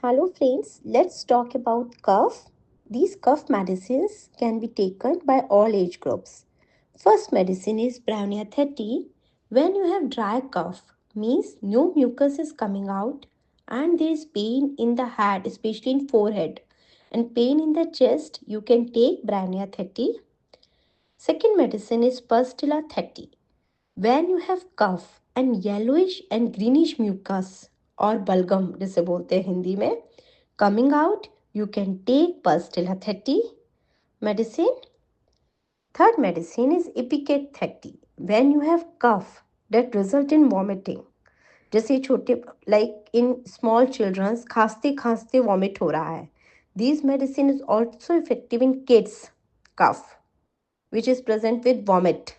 Hello friends, let's talk about cough. These cough medicines can be taken by all age groups. First medicine is Brownia 30. When you have dry cough, means no mucus is coming out and there is pain in the head, especially in forehead, and pain in the chest, you can take Brownia 30. Second medicine is Pustula 30. When you have cough and yellowish and greenish mucus और बलगम जिसे बोलते हैं हिंदी में coming out, you can take Pustilla 30 medicine. Third medicine is Epicate 30. When you have cough that result in vomiting, जैसे छोटे like in small children खांसते खांसते vomit हो रहा है. These medicine is also effective in kids cough which is present with vomit.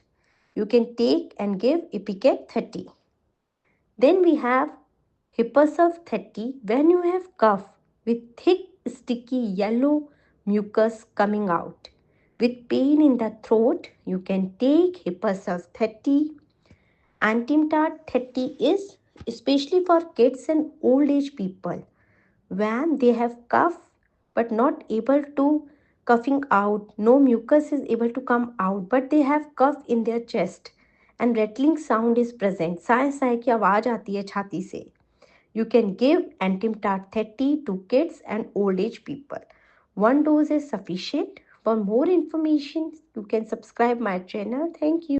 You can take and give Epicate 30. Then we have Hipposurf 30. When you have cough with thick, sticky yellow mucus coming out with pain in the throat, you can take Hipposurf 30. Antimtat 30 is especially for kids and old age people when they have cough but not able to coughing out, no mucus is able to come out, but they have cough in their chest and rattling sound is present. Sai Sai की आवाज आती है छाती से. You can give Antimtat 30 to kids and old age people. One dose is sufficient. For more information, you can subscribe my channel. Thank you.